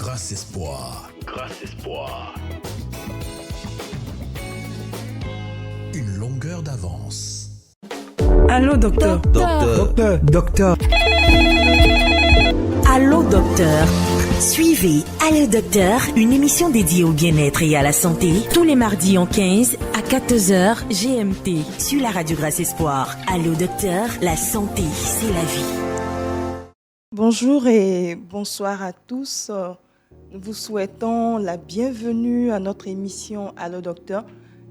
Grâce Espoir. Grâce Espoir. Une longueur d'avance. Allô, docteur. Docteur. Allô, docteur. Suivez Allô, docteur, une émission dédiée au bien-être et à la santé, tous les mardis en 15 à 14h GMT, sur la radio Grâce Espoir. Allô, docteur, la santé, c'est la vie. Bonjour et bonsoir à tous. Nous vous souhaitons la bienvenue à notre émission Allô, docteur.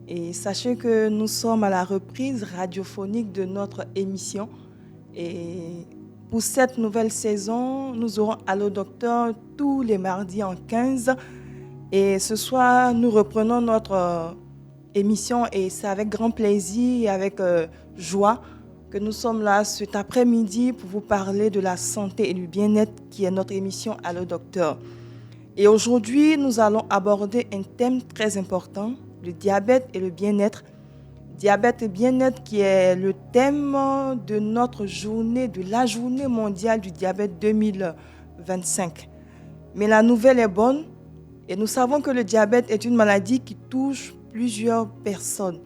Et sachez que nous sommes à la reprise radiophonique de notre émission. Et pour cette nouvelle saison, nous aurons Allô Docteur tous les mardis en 15. Et ce soir, nous reprenons notre émission et c'est avec grand plaisir et avec joie que nous sommes là cet après-midi pour vous parler de la santé et du bien-être qui est notre émission Allô Docteur. Et aujourd'hui, nous allons aborder un thème très important, le diabète et le bien-être. Diabète et bien-être qui est le thème de notre journée, de la journée mondiale du diabète 2025. Mais la nouvelle est bonne et nous savons que le diabète est une maladie qui touche plusieurs personnes.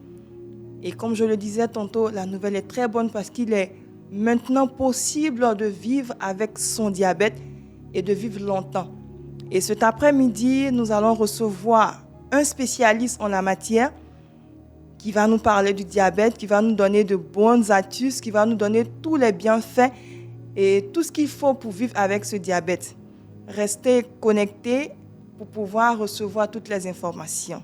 Et comme je le disais tantôt, la nouvelle est très bonne parce qu'il est maintenant possible de vivre avec son diabète et de vivre longtemps. Et cet après-midi, nous allons recevoir un spécialiste en la matière qui va nous parler du diabète, qui va nous donner de bonnes astuces, qui va nous donner tous les bienfaits et tout ce qu'il faut pour vivre avec ce diabète. Restez connectés pour pouvoir recevoir toutes les informations.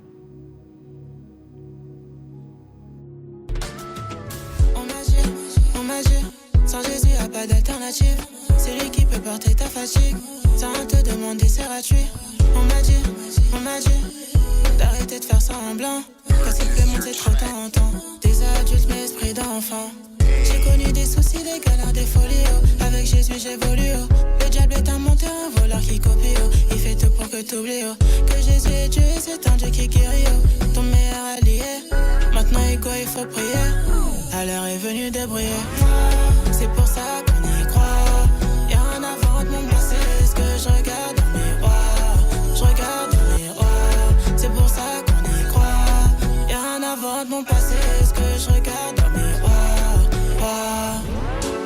On m'a dit, sans Jésus, y a pas d'alternative. C'est lui qui peut porter ta fatigue. Sans te demander, c'est gratuit. On m'a dit, d'arrêter de faire semblant. Parce qu'il peut monter trop tentant. Des adultes, mais esprit d'enfant. J'ai connu des soucis, des galères, des folies. Oh. Avec Jésus, j'évolue. Oh. Le diable est un menteur, un voleur qui copie. Oh. Il fait tout pour que t'oublies. Oh. Que Jésus est Dieu, c'est un Dieu qui guérit. Oh. Ton meilleur allié. Maintenant, il faut prier. À l'heure est venue de briller. C'est pour ça qu'on y croit. Y'a un avant de mon passé. Ce que je regarde dans le miroir. Je regarde dans le miroir. C'est pour ça qu'on y croit. Y'a un avant de mon passé. Ce que je regarde dans le miroir.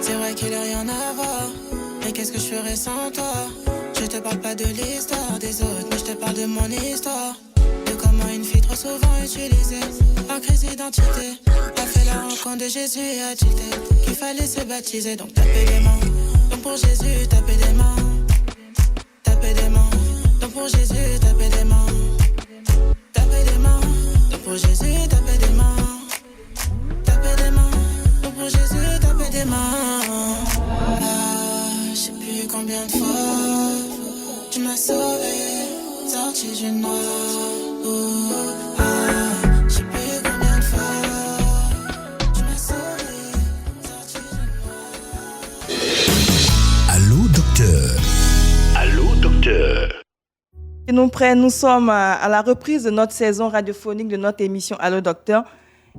C'est vrai qu'il n'y a rien à voir. Mais qu'est-ce que je ferais sans toi? Je te parle pas de l'histoire des autres, mais je te parle de mon histoire. De comment une fille trop souvent utilisée en crise d'identité a fait la rencontre de Jésus et a tilté qu'il fallait se baptiser. Donc tapez des mains. Donc pour Jésus, tapez des mains. Tapez des mains. Donc pour Jésus, tapez des mains. Tapez des mains. Donc pour Jésus, tapez des mains. Tapez des mains. Donc pour Jésus, tapez des mains. Ah, je sais plus combien de fois tu m'as sauvé, sorti du noir. Je sais plus combien de fois tu m'as sauvé, sorti du noir. Allô Docteur. Allô Docteur. Et nous sommes à la reprise de notre saison radiophonique de notre émission Allô Docteur.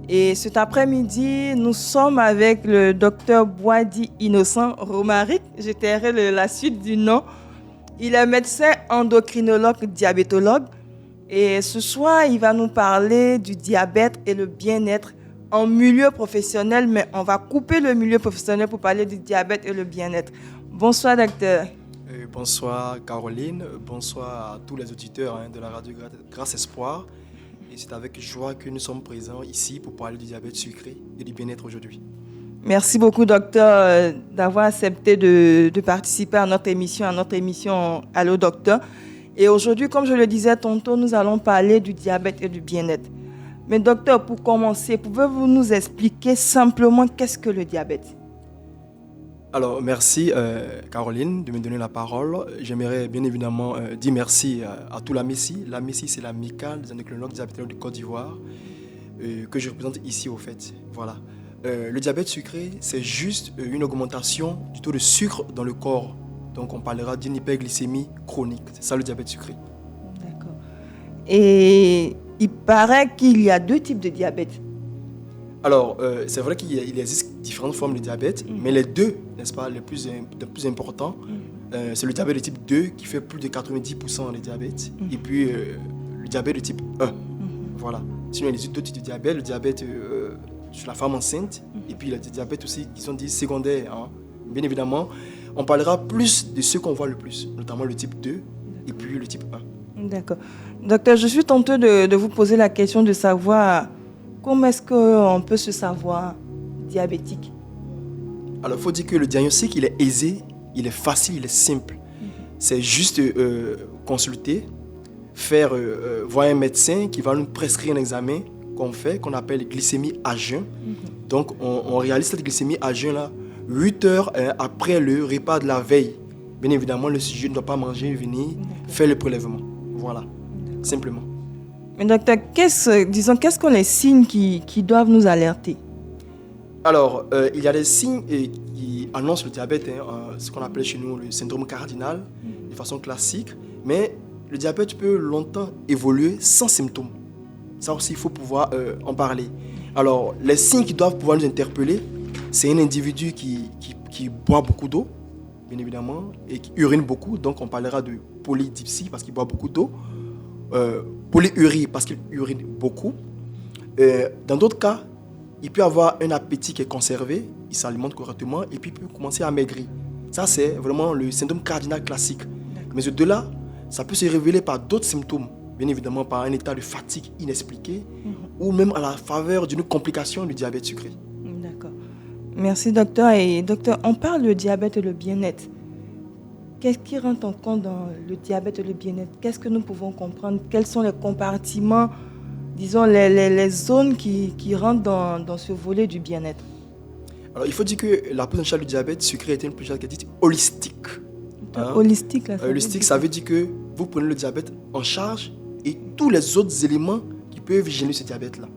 Et cet après-midi, nous sommes avec le docteur Boadi Innocent Romaric. Je tairai la suite du nom. Il est médecin endocrinologue diabétologue. Et ce soir, il va nous parler du diabète et le bien-être en milieu professionnel. Mais on va couper le milieu professionnel pour parler du diabète et le bien-être. Bonsoir, docteur. Bonsoir Caroline, bonsoir à tous les auditeurs de la radio Grâce Espoir. Et c'est avec joie que nous sommes présents ici pour parler du diabète sucré et du bien-être aujourd'hui. Merci beaucoup, docteur, d'avoir accepté de participer à notre émission Allô Docteur. Et aujourd'hui, comme je le disais tantôt, nous allons parler du diabète et du bien-être. Mais docteur, pour commencer, pouvez-vous nous expliquer simplement qu'est-ce que le diabète? Alors, merci Caroline de me donner la parole. J'aimerais bien évidemment dire merci à tout l'AMECI. l'AMECI, c'est l'amicale des endocrinologues diabétologues de Côte d'Ivoire que je représente ici au fait. Voilà. Le diabète sucré, c'est juste une augmentation du taux de sucre dans le corps. Donc, on parlera d'une hyperglycémie chronique. C'est ça le diabète sucré. D'accord. Et il paraît qu'il y a deux types de diabète. Alors, c'est vrai qu'il existe différentes formes de diabète, mais les deux, n'est-ce pas, les plus importants, c'est le diabète de type 2 qui fait plus de 90% des diabètes. Et puis le diabète de type 1. Voilà. Sinon, il y a les autres types de diabète, le diabète sur la femme enceinte, et puis il y a des diabètes aussi qui sont dits secondaires. Hein. Bien évidemment, on parlera plus de ceux qu'on voit le plus, notamment le type 2 et puis le type 1. D'accord. Docteur, je suis tentée de vous poser la question de savoir comment est-ce qu'on peut se savoir diabétique. Alors, il faut dire que le diagnostic, il est aisé, il est facile, il est simple. C'est juste consulter, voir un médecin qui va nous prescrire un examen qu'on appelle glycémie à jeun. Donc, on réalise cette glycémie à jeun là 8 heures après le repas de la veille. Bien évidemment, le sujet ne doit pas manger, venir faire le prélèvement. Voilà, simplement. Mais docteur, quels sont les signes qui doivent nous alerter? Alors, il y a des signes qui annoncent le diabète, ce qu'on appelle chez nous le syndrome cardinal, de façon classique. Mais le diabète peut longtemps évoluer sans symptômes. Ça aussi, il faut pouvoir en parler. Alors, les signes qui doivent pouvoir nous interpeller, c'est un individu qui boit beaucoup d'eau, bien évidemment, et qui urine beaucoup. Donc, on parlera de polydipsie parce qu'il boit beaucoup d'eau. Polyurie parce qu'il urine beaucoup. Dans d'autres cas, il peut avoir un appétit qui est conservé, il s'alimente correctement et puis il peut commencer à maigrir. Ça, c'est vraiment le syndrome cardinal classique. Mais au-delà, ça peut se révéler par d'autres symptômes. Bien évidemment, par un état de fatigue inexpliqué ou même à la faveur d'une complication du diabète sucré. D'accord. Merci, docteur. Et docteur, on parle de diabète et le bien-être. Qu'est-ce qui rentre en compte dans le diabète et le bien-être? Qu'est-ce que nous pouvons comprendre? Quels sont les compartiments, disons, les zones qui rentrent dans ce volet du bien-être? Alors, il faut dire que la prise en charge du diabète sucré est une prise en charge qui est dite holistique. Holistique, là, holistique, ça veut dire que vous prenez le diabète en charge et tous les autres éléments qui peuvent gêner ce diabète-là.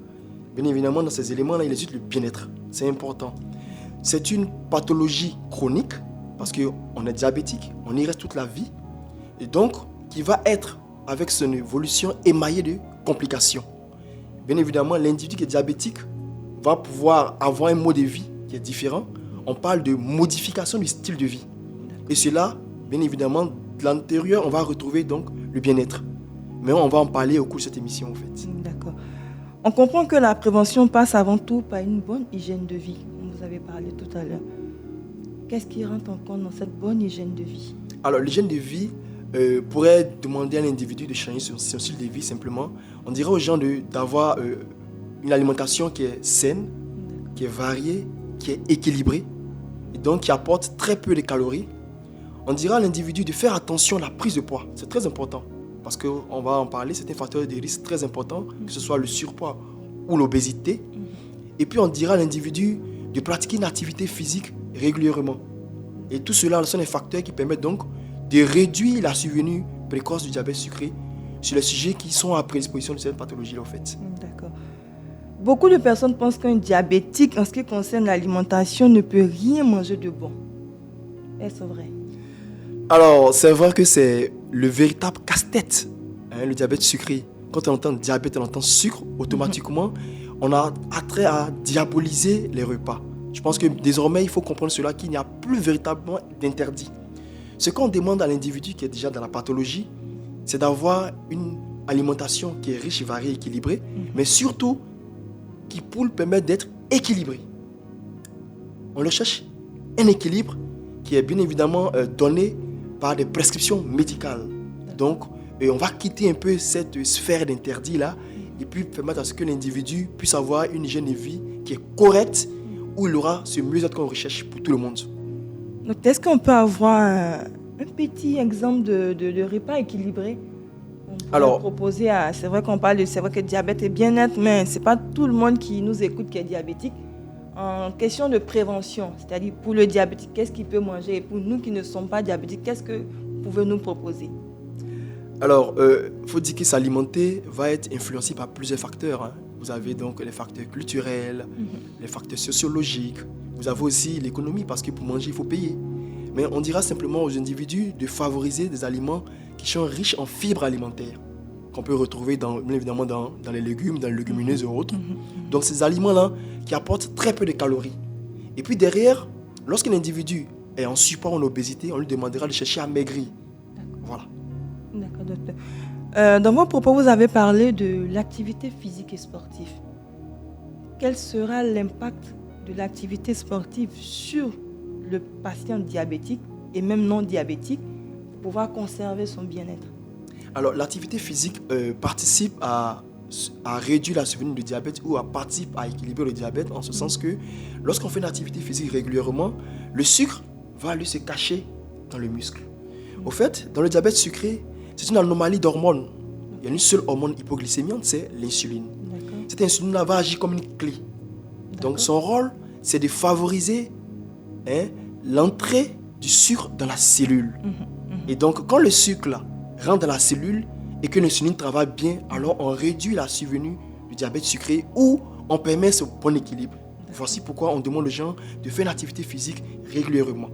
Bien évidemment, dans ces éléments-là, il existe le bien-être. C'est important. C'est une pathologie chronique parce qu'on est diabétique, on y reste toute la vie, et donc qui va être, avec son évolution, émaillée de complications. Bien évidemment, l'individu qui est diabétique va pouvoir avoir un mode de vie qui est différent. On parle de modification du style de vie. Et cela, bien évidemment, de l'intérieur, on va retrouver donc le bien-être. Mais on va en parler au cours de cette émission, en fait. D'accord. On comprend que la prévention passe avant tout par une bonne hygiène de vie, comme vous avez parlé tout à l'heure. Qu'est-ce qui rentre en compte dans cette bonne hygiène de vie? Alors, l'hygiène de vie pourrait demander à l'individu de changer son style de vie simplement. On dirait aux gens d'avoir une alimentation qui est saine, qui est variée, qui est équilibrée, et donc qui apporte très peu de calories. On dira à l'individu de faire attention à la prise de poids. C'est très important, parce qu'on va en parler, c'est un facteur de risque très important, que ce soit le surpoids ou l'obésité. Et puis on dira à l'individu de pratiquer une activité physique régulièrement. Et tout cela sont des facteurs qui permettent donc de réduire la survenue précoce du diabète sucré sur les sujets qui sont à prédisposition de cette pathologie-là, en fait. D'accord. Beaucoup de personnes pensent qu'un diabétique, en ce qui concerne l'alimentation, ne peut rien manger de bon. Est-ce vrai? Alors, c'est vrai que c'est le véritable casse-tête, le diabète sucré. Quand on entend diabète, on entend sucre, automatiquement, on a attrait à diaboliser les repas. Je pense que désormais, il faut comprendre cela, qu'il n'y a plus véritablement d'interdit. Ce qu'on demande à l'individu qui est déjà dans la pathologie, c'est d'avoir une alimentation qui est riche, variée, équilibrée, mais surtout qui pour le permettre d'être équilibré. On le cherche un équilibre qui est bien évidemment donné par des prescriptions médicales. Donc, on va quitter un peu cette sphère d'interdit-là et puis permettre à ce que l'individu puisse avoir une hygiène de vie qui est correcte, où il aura ce mieux-être qu'on recherche pour tout le monde. Donc, est-ce qu'on peut avoir un petit exemple de repas équilibré? Alors, proposer c'est vrai que le diabète est bien-être, mais ce n'est pas tout le monde qui nous écoute qui est diabétique. En question de prévention, c'est-à-dire pour le diabétique, qu'est-ce qu'il peut manger? Et pour nous qui ne sommes pas diabétiques, qu'est-ce que vous pouvez nous proposer? Alors, il faut dire que s'alimenter va être influencé par plusieurs facteurs. Vous avez donc les facteurs culturels, les facteurs sociologiques. Vous avez aussi l'économie, parce que pour manger, il faut payer. Mais on dira simplement aux individus de favoriser des aliments qui sont riches en fibres alimentaires, qu'on peut retrouver bien évidemment dans les légumes, dans les légumineuses et autres. Donc ces aliments-là qui apportent très peu de calories. Et puis derrière, lorsqu'un individu est en surpoids ou en obésité, on lui demandera de chercher à maigrir. Voilà. D'accord, docteur. Dans vos propos, vous avez parlé de l'activité physique et sportive. Quel sera l'impact de l'activité sportive sur le patient diabétique et même non diabétique pour pouvoir conserver son bien-être? Alors, l'activité physique participe à réduire la survenue du diabète ou participe à équilibrer le diabète en ce sens que lorsqu'on fait une activité physique régulièrement, le sucre va aller se cacher dans le muscle. Au fait, dans le diabète sucré, c'est une anomalie d'hormones. Il y a une seule hormone hypoglycémiante, c'est l'insuline. D'accord. Cette insuline va agir comme une clé. Donc son rôle, c'est de favoriser l'entrée du sucre dans la cellule. Et donc quand le sucre là, rentre dans la cellule et que l'insuline travaille bien, alors on réduit la survenue du diabète sucré ou on permet ce bon équilibre. Voici pourquoi on demande aux gens de faire une activité physique régulièrement.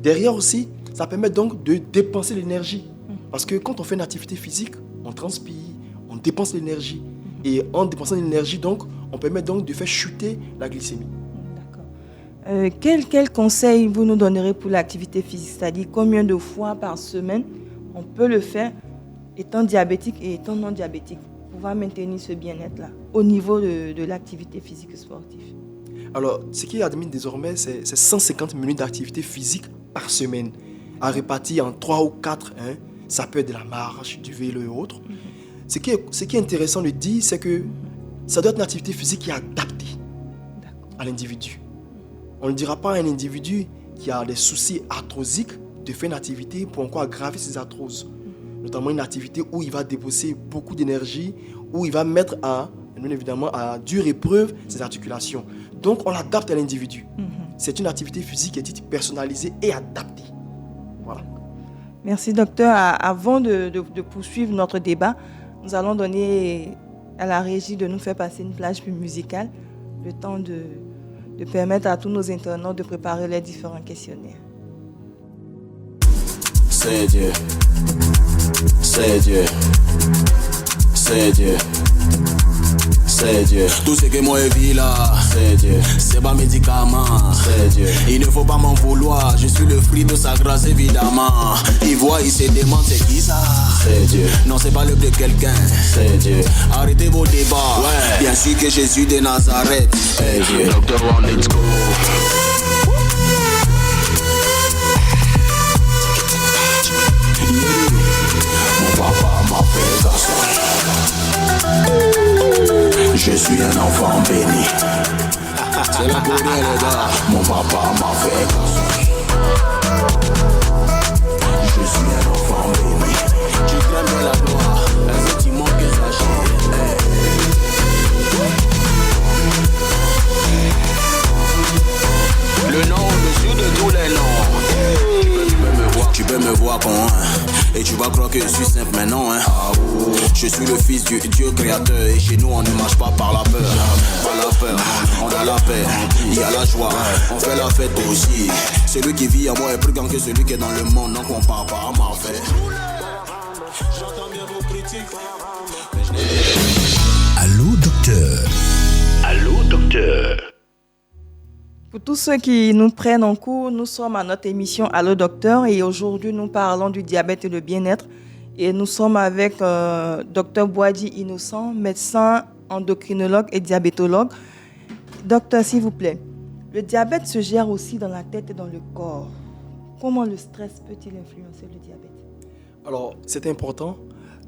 Derrière aussi, ça permet donc de dépenser l'énergie. Parce que quand on fait une activité physique, on transpire, on dépense l'énergie. Et en dépensant l'énergie, donc, on permet donc de faire chuter la glycémie. D'accord. Quel conseil vous nous donnerez pour l'activité physique? C'est-à-dire combien de fois par semaine on peut le faire étant diabétique et étant non diabétique pour pouvoir maintenir ce bien-être-là au niveau de l'activité physique et sportive? Alors, ce qui est admis désormais, c'est 150 minutes d'activité physique par semaine, à répartir en 3 ou 4. Ça peut être de la marche, du vélo et autres. Ce qui est intéressant de dire, c'est que ça doit être une activité physique qui est adaptée à l'individu. On ne dira pas à un individu qui a des soucis arthrosiques de faire une activité pour encore aggraver ses arthroses. Notamment une activité où il va dépenser beaucoup d'énergie, où il va mettre bien évidemment, à dure épreuve ses articulations. Donc on l'adapte à l'individu. C'est une activité physique qui est dite personnalisée et adaptée. Voilà. Merci, docteur. Avant de poursuivre notre débat, nous allons donner à la régie de nous faire passer une plage musicale, le temps de permettre à tous nos internautes de préparer les différents questionnaires. C'est Dieu, c'est Dieu, c'est Dieu, c'est Dieu. Tout ce que moi vis là, c'est Dieu. C'est pas médicament, c'est Dieu. Il ne faut pas m'en vouloir, je suis le fruit de sa grâce évidemment. Il voit, il se demande c'est qui ça, c'est Dieu. Non, c'est pas le de quelqu'un, c'est Dieu. Arrêtez vos débats, ouais. Bien sûr que Jésus de Nazareth, c'est Dieu. Doctor One, let's go. Mon papa m'a fait garçon. Je suis un enfant béni. C'est la pour les gars. Mon papa m'a fait garçon. Je suis un enfant béni. Tu crèmes de la gloire. Un petit manque que ça change. Le nom au-dessus de tous les noms. Tu peux me voir con, et tu vas croire que je suis simple, mais non, Je suis le fils du Dieu créateur, et chez nous on ne marche pas par la peur. Pas la peur, on a la paix, il y a la joie, on fait la fête aussi. Celui qui vit à moi est plus grand que celui qui est dans le monde, donc on part pas à ma fête. J'entends bien vos critiques. Allô, docteur. Allô, docteur. Pour tous ceux qui nous prennent en cours, nous sommes à notre émission Allô Docteur et aujourd'hui nous parlons du diabète et le bien-être. Et nous sommes avec Dr Boadi Innocent, médecin, endocrinologue et diabétologue. Docteur, s'il vous plaît, le diabète se gère aussi dans la tête et dans le corps. Comment le stress peut-il influencer le diabète? Alors, c'est important.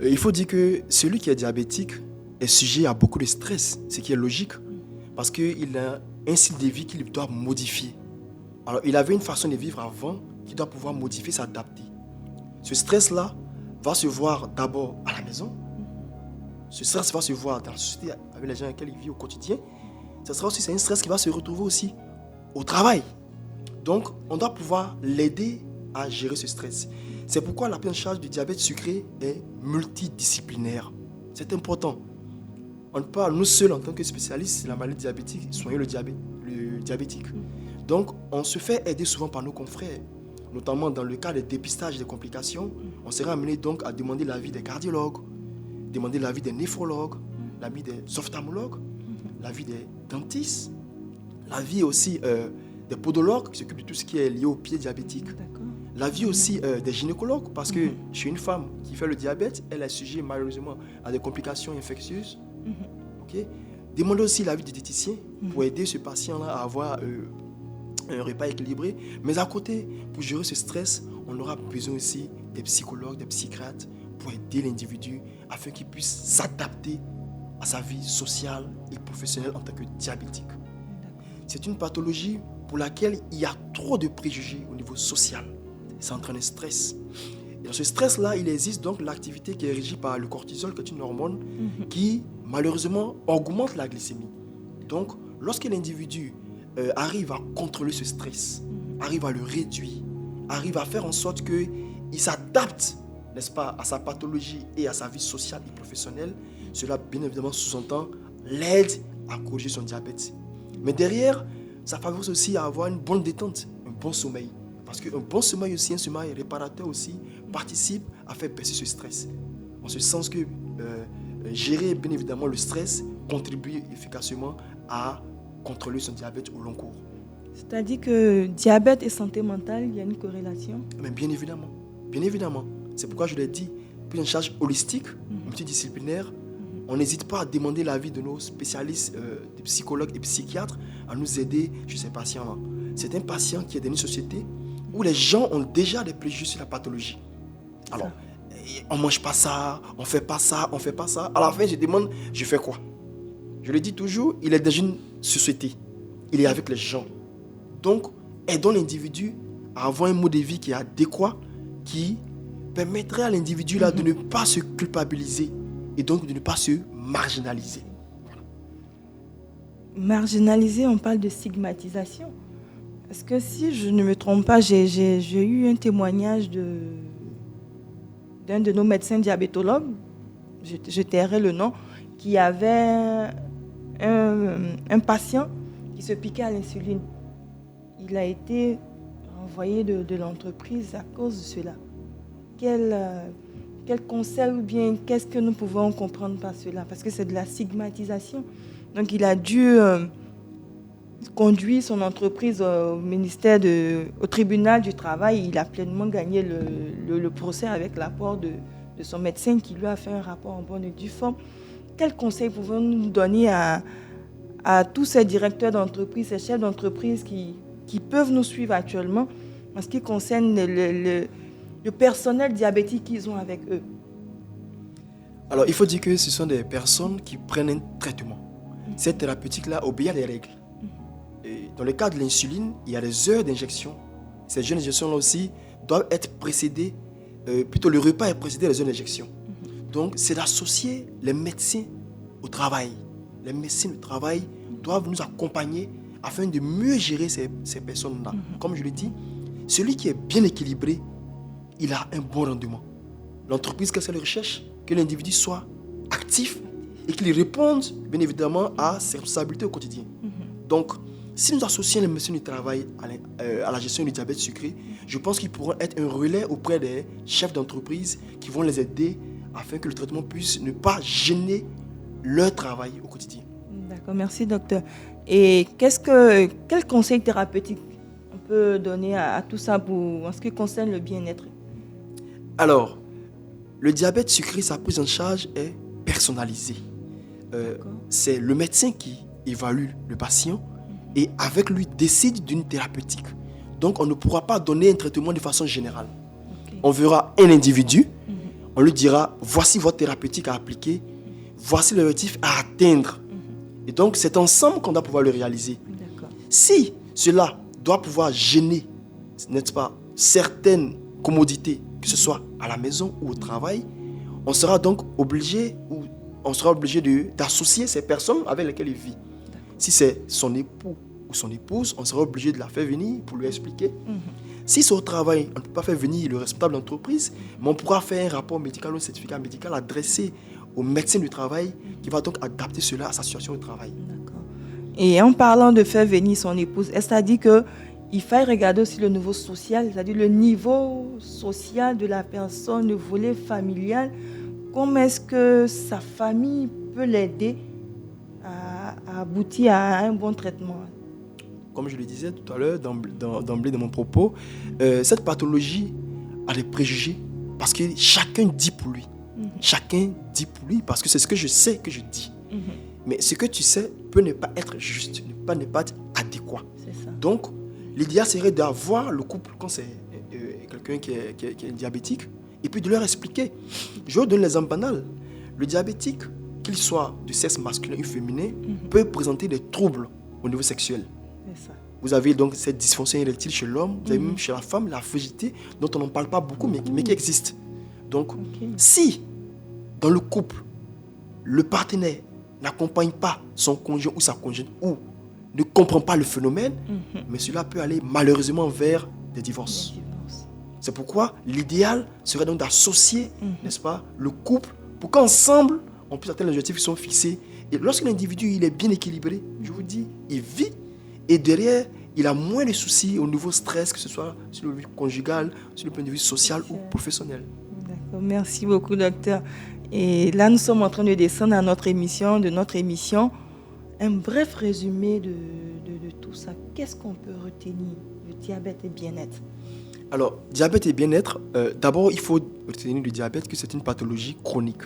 Il faut dire que celui qui est diabétique est sujet à beaucoup de stress, ce qui est logique, parce qu'il a un style de vie qu'il doit modifier. Alors, il avait une façon de vivre avant qu'il doit pouvoir modifier, s'adapter. Ce stress-là va se voir d'abord à la maison. Ce stress va se voir dans la société avec les gens avec lesquels il vit au quotidien. Ce sera aussi un stress qui va se retrouver aussi au travail. Donc, on doit pouvoir l'aider à gérer ce stress. C'est pourquoi la prise en charge du diabète sucré est multidisciplinaire. C'est important. On ne peut pas, nous seuls, en tant que spécialistes de la maladie diabétique, soigner le diabétique. Donc, on se fait aider souvent par nos confrères, notamment dans le cas des dépistages des complications. On sera amené donc à demander l'avis des cardiologues, demander l'avis des néphrologues, l'avis des ophtalmologues, l'avis des dentistes, l'avis aussi des podologues qui s'occupent de tout ce qui est lié au pied diabétique. D'accord. L'avis aussi des gynécologues, parce que chez une femme qui fait le diabète, elle est sujet malheureusement à des complications infectieuses. Ok. Demandez aussi l'avis des diététiciens pour aider ce patient-là à avoir un repas équilibré. Mais à côté, pour gérer ce stress, on aura besoin aussi des psychologues, des psychiatres pour aider l'individu afin qu'il puisse s'adapter à sa vie sociale et professionnelle en tant que diabétique. C'est une pathologie pour laquelle il y a trop de préjugés au niveau social. Ça entraîne un stress. Et dans ce stress-là, il existe donc l'activité qui est régie par le cortisol, qui est une hormone qui, malheureusement, augmente la glycémie. Donc, lorsque l'individu arrive à contrôler ce stress, arrive à le réduire, arrive à faire en sorte qu'il s'adapte, n'est-ce pas, à sa pathologie et à sa vie sociale et professionnelle, cela, bien évidemment, sous-entend l'aide à corriger son diabète. Mais derrière, ça favorise aussi à avoir une bonne détente, un bon sommeil. Parce qu'un bon sommeil aussi, un sommeil réparateur aussi, participe à faire baisser ce stress. En ce sens que gérer bien évidemment le stress contribue efficacement à contrôler son diabète au long cours. C'est-à-dire que diabète et santé mentale, il y a une corrélation? Mais bien évidemment, bien évidemment. C'est pourquoi je l'ai dit, prise en charge holistique, multidisciplinaire. On n'hésite pas à demander l'avis de nos spécialistes, des psychologues et psychiatres, à nous aider chez ces patients-là. C'est un patient qui est dans une société où les gens ont déjà des préjugés sur la pathologie. Alors, on ne mange pas ça, on ne fait pas ça, on ne fait pas ça. À la fin, je demande, je fais quoi? Je le dis toujours, il est dans une société. Il est avec les gens. Donc, aidons l'individu à avoir un mode de vie qui est adéquat, qui permettrait à l'individu là de ne pas se culpabiliser et donc de ne pas se marginaliser. Marginaliser, on parle de stigmatisation. Parce que si je ne me trompe pas, j'ai eu un témoignage d'un de nos médecins diabétologues, je tairai le nom, qui avait un patient qui se piquait à l'insuline. Il a été renvoyé de l'entreprise à cause de cela. Quel conseil ou bien qu'est-ce que nous pouvons comprendre par cela? Parce que c'est de la stigmatisation. Donc il a dû conduire son entreprise au tribunal du travail. Il a pleinement gagné le procès avec l'apport de son médecin qui lui a fait un rapport en bonne et due forme. Quels conseils pouvons-nous donner à tous ces directeurs d'entreprise, ces chefs d'entreprise qui peuvent nous suivre actuellement en ce qui concerne le personnel diabétique qu'ils ont avec eux? Alors, il faut dire que ce sont des personnes qui prennent un traitement. Cette thérapeutique-là obéit à des règles. Et dans le cas de l'insuline, il y a des heures d'injection. Ces heures d'injection-là aussi doivent être précédées, plutôt le repas est précédé des heures d'injection. Donc, c'est d'associer les médecins au travail. Les médecins du travail doivent nous accompagner afin de mieux gérer ces personnes-là. Comme je l'ai dit, celui qui est bien équilibré, il a un bon rendement. L'entreprise, qu'est-ce qu'elle recherche? Que l'individu soit actif et qu'il réponde, bien évidemment, à ses responsabilités au quotidien. Donc, si nous associons les médecins du travail à la gestion du diabète sucré, je pense qu'ils pourront être un relais auprès des chefs d'entreprise qui vont les aider afin que le traitement puisse ne pas gêner leur travail au quotidien. D'accord, merci docteur. Et quel conseil thérapeutique on peut donner à tout ça en ce qui concerne le bien-être? Alors, le diabète sucré, sa prise en charge est personnalisée. C'est le médecin qui évalue le patient et avec lui décide d'une thérapeutique. Donc, on ne pourra pas donner un traitement de façon générale. On verra un individu, on lui dira, voici votre thérapeutique à appliquer, voici l'objectif à atteindre. Et donc, c'est ensemble qu'on doit pouvoir le réaliser. Si cela doit pouvoir gêner, n'est-ce pas, certaines commodités, que ce soit à la maison ou au travail, on sera donc obligé d'associer ces personnes avec lesquelles il vit. Si c'est son époux ou son épouse, on sera obligé de la faire venir pour lui expliquer. Si c'est au travail, on ne peut pas faire venir le responsable d'entreprise, mais on pourra faire un rapport médical ou un certificat médical adressé au médecin du travail qui va donc adapter cela à sa situation de travail. D'accord. Et en parlant de faire venir son épouse, est-ce que ça dit qu'il faut regarder aussi le niveau social, c'est-à-dire le niveau social de la personne, le volet familial? Comment est-ce que sa famille peut l'aider à aboutir à un bon traitement? comme je le disais tout à l'heure, d'emblée de mon propos, cette pathologie a des préjugés parce que chacun dit pour lui. Chacun dit pour lui parce que c'est ce que je sais que je dis. Mais ce que tu sais peut ne pas être juste, ne pas être adéquat. C'est ça. Donc, l'idéal serait d'avoir le couple quand c'est quelqu'un qui est diabétique et puis de leur expliquer. Je vous donne l'exemple banal. Le diabétique, qu'il soit de sexe masculin ou féminin, peut présenter des troubles au niveau sexuel. C'est ça. Vous avez donc cette dysfonction érectile chez l'homme, vous avez même chez la femme la frigidité dont on n'en parle pas beaucoup mais qui existe. Donc, si dans le couple, le partenaire n'accompagne pas son conjoint ou sa conjointe ou ne comprend pas le phénomène, mais cela peut aller malheureusement vers des divorces. C'est pourquoi l'idéal serait donc d'associer, n'est-ce pas, le couple pour qu'ensemble, on puisse atteindre les objectifs qui sont fixés. Et lorsque l'individu il est bien équilibré, je vous dis, il vit et derrière, il a moins de soucis au niveau stress, que ce soit sur le niveau conjugal, sur le point de vue social ou professionnel. D'accord. Merci beaucoup, docteur. Et là, nous sommes en train de descendre à notre émission, Un bref résumé de tout ça. Qu'est-ce qu'on peut retenir? Le diabète et bien-être. Alors, diabète et bien-être, d'abord, il faut retenir le diabète que c'est une pathologie chronique.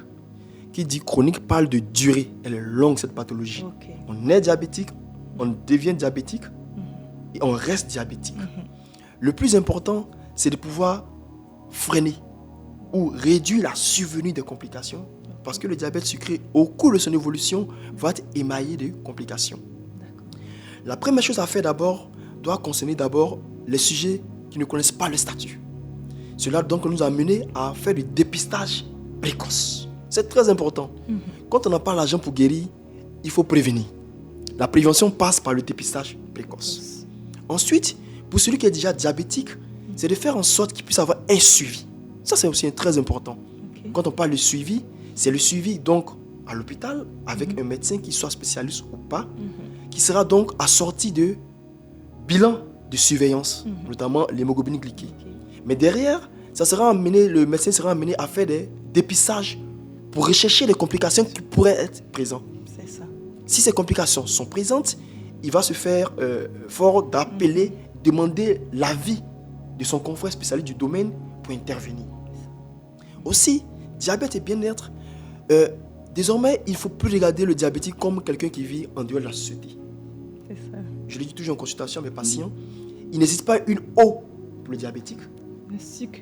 Qui dit chronique parle de durée. Elle est longue, cette pathologie. Okay. On est diabétique, on devient diabétique et on reste diabétique. Le plus important, c'est de pouvoir freiner ou réduire la survenue des complications parce que le diabète sucré, au cours de son évolution, va être émaillé de complications. La première chose à faire d'abord doit concerner d'abord les sujets qui ne connaissent pas le statut. Cela donc nous a mené à faire du dépistage précoce. C'est très important. Quand on n'a pas l'argent pour guérir, il faut prévenir. La prévention passe par le dépistage précoce. Ensuite, pour celui qui est déjà diabétique, c'est de faire en sorte qu'il puisse avoir un suivi. Ça, c'est aussi très important. Quand on parle de suivi, c'est le suivi donc à l'hôpital avec un médecin qui soit spécialiste ou pas, qui sera donc assorti de bilan de surveillance, notamment l'hémoglobine glyquée. Mais derrière, le médecin sera amené à faire des dépistages pour rechercher les complications qui pourraient être présentes. C'est ça. Si ces complications sont présentes, il va se faire fort d'appeler, demander l'avis de son confrère spécialiste du domaine pour intervenir. Aussi, diabète et bien-être, désormais, il ne faut plus regarder le diabétique comme quelqu'un qui vit en dehors de la société. C'est ça. Je le dis toujours en consultation à mes patients, il n'existe pas une eau pour le diabétique,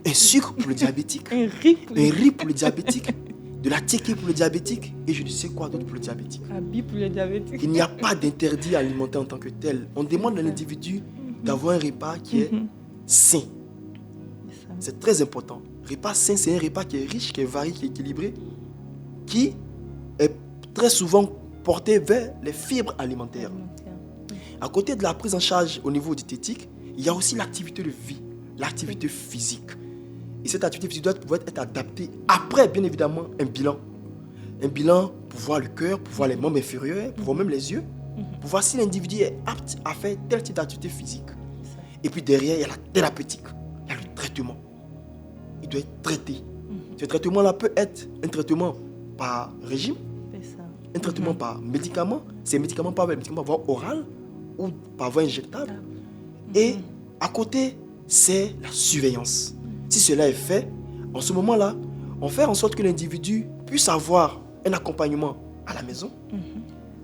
un sucre pour le diabétique, un riz pour le diabétique, de la ticket pour le diabétique et je ne sais quoi d'autre pour le diabétique. Habit pour le diabétique. Il n'y a pas d'interdit alimentaire en tant que tel. On demande à l'individu d'avoir un repas qui est sain. C'est très important. Repas sain, c'est un repas qui est riche, qui est varié, qui est équilibré, qui est très souvent porté vers les fibres alimentaires. À côté de la prise en charge au niveau diététique, il y a aussi l'activité de vie, l'activité physique. Et cette activité physique doit pouvoir être adaptée après, bien évidemment, un bilan. Un bilan pour voir le cœur, pour voir les membres inférieurs, pour voir même les yeux, pour voir si l'individu est apte à faire tel type d'activité physique. Et puis derrière, il y a la thérapeutique, il y a le traitement. Il doit être traité. Ce traitement-là peut être un traitement par régime, un traitement par médicament, c'est médicament par voie orale ou par voie injectable. Et à côté, c'est la surveillance. Si cela est fait, en ce moment-là, on fait en sorte que l'individu puisse avoir un accompagnement à la maison,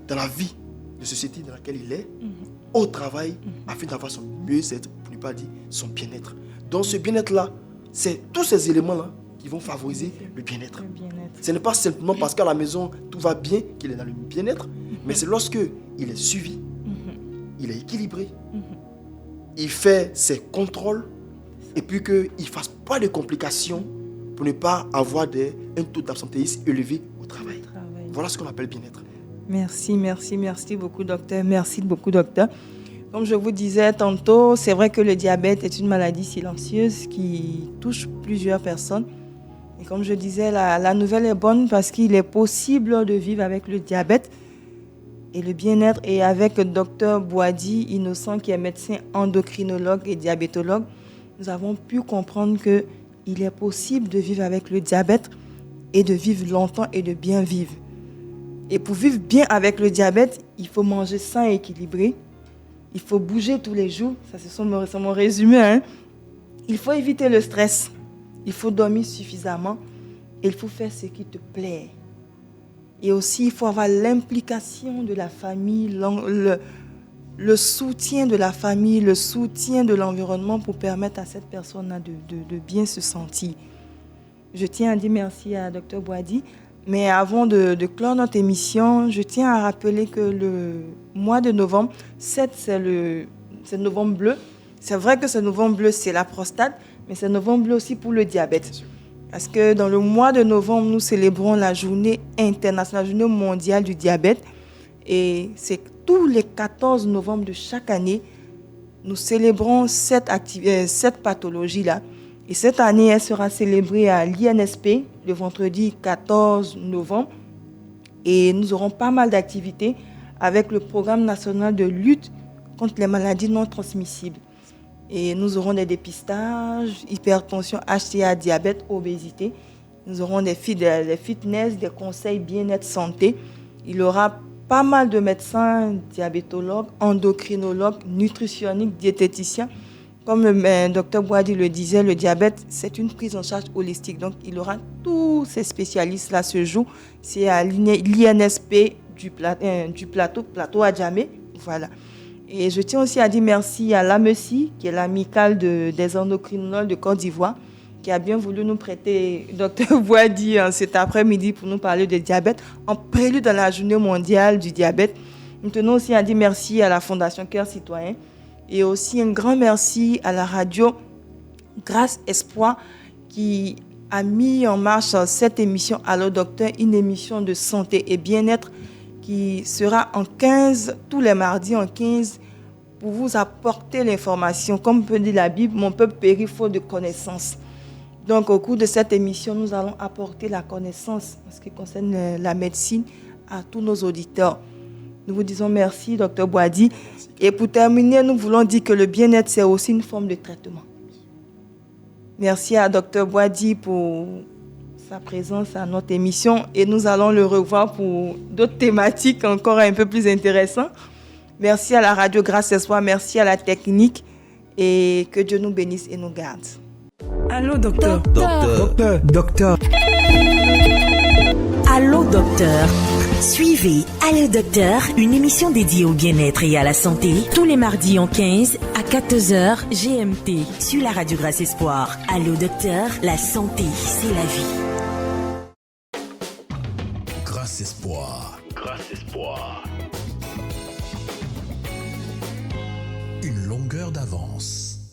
dans la vie de société dans laquelle il est, au travail, afin d'avoir son mieux-être, pour ne pas dire son bien-être. Donc ce bien-être-là, c'est tous ces éléments-là qui vont favoriser le bien-être. Ce n'est pas simplement parce qu'à la maison, tout va bien qu'il est dans le bien-être, mais c'est lorsque il est suivi, il est équilibré, il fait ses contrôles, et puis qu'il ne fasse pas de complications pour ne pas avoir un taux d'absentéisme élevé au travail. Voilà ce qu'on appelle bien-être. Merci beaucoup, docteur. Merci beaucoup, docteur. Comme je vous disais tantôt, c'est vrai que le diabète est une maladie silencieuse qui touche plusieurs personnes. Et comme je disais, la nouvelle est bonne parce qu'il est possible de vivre avec le diabète et le bien-être. Et avec le docteur Boadi Innocent, qui est médecin endocrinologue et diabétologue, nous avons pu comprendre qu'il est possible de vivre avec le diabète et de vivre longtemps et de bien vivre. Et pour vivre bien avec le diabète, il faut manger sain et équilibré. Il faut bouger tous les jours. Ça, c'est mon résumé. Hein. Il faut éviter le stress. Il faut dormir suffisamment. Et il faut faire ce qui te plaît. Et aussi, il faut avoir l'implication de la famille, le soutien de la famille, le soutien de l'environnement pour permettre à cette personne-là de bien se sentir. Je tiens à dire merci à Dr Boadi. Mais avant de clore notre émission, je tiens à rappeler que le mois de novembre, c'est novembre bleu. C'est vrai que ce novembre bleu, c'est la prostate, mais c'est novembre bleu aussi pour le diabète. Parce que dans le mois de novembre, nous célébrons la journée internationale, la journée mondiale du diabète. Et c'est tous les 14 novembre de chaque année, nous célébrons cette pathologie-là. Et cette année, elle sera célébrée à l'INSP le vendredi 14 novembre. Et nous aurons pas mal d'activités avec le programme national de lutte contre les maladies non transmissibles. Et nous aurons des dépistages, hypertension, HTA, diabète, obésité. Nous aurons des fitness, des conseils bien-être santé. Il y aura pas mal de médecins, diabétologues, endocrinologues, nutritionnistes, diététiciens. Comme le Dr Boadi le disait, le diabète, c'est une prise en charge holistique. Donc, il y aura tous ces spécialistes-là ce jour. C'est à l'INSP du plateau à Djamé. Voilà. Et je tiens aussi à dire merci à l'AMECI, qui est l'amicale des endocrinologues de Côte d'Ivoire, qui a bien voulu nous prêter Dr Boadi cet après-midi pour nous parler de diabète, en prélude à la journée mondiale du diabète. Nous tenons aussi à dire merci à la Fondation Cœur Citoyen. Et aussi un grand merci à la radio Grâce Espoir qui a mis en marche cette émission Allo Docteur, une émission de santé et bien-être qui sera en 15, tous les mardis en 15, pour vous apporter l'information. Comme peut dire la Bible, mon peuple périt faute de connaissance. Donc au cours de cette émission, nous allons apporter la connaissance en ce qui concerne la médecine à tous nos auditeurs. Nous vous disons merci, Dr Boadi. Et pour terminer, nous voulons dire que le bien-être, c'est aussi une forme de traitement. Merci à Dr Boadi pour sa présence à notre émission. Et nous allons le revoir pour d'autres thématiques encore un peu plus intéressantes. Merci à la radio Grâce Espoir, merci à la technique. Et que Dieu nous bénisse et nous garde. Allô, docteur. Docteur. Allô, docteur. Suivez Allô Docteur, une émission dédiée au bien-être et à la santé, tous les mardis en 15 à 14h GMT sur la radio Grâce Espoir. Allô Docteur, la santé, c'est la vie.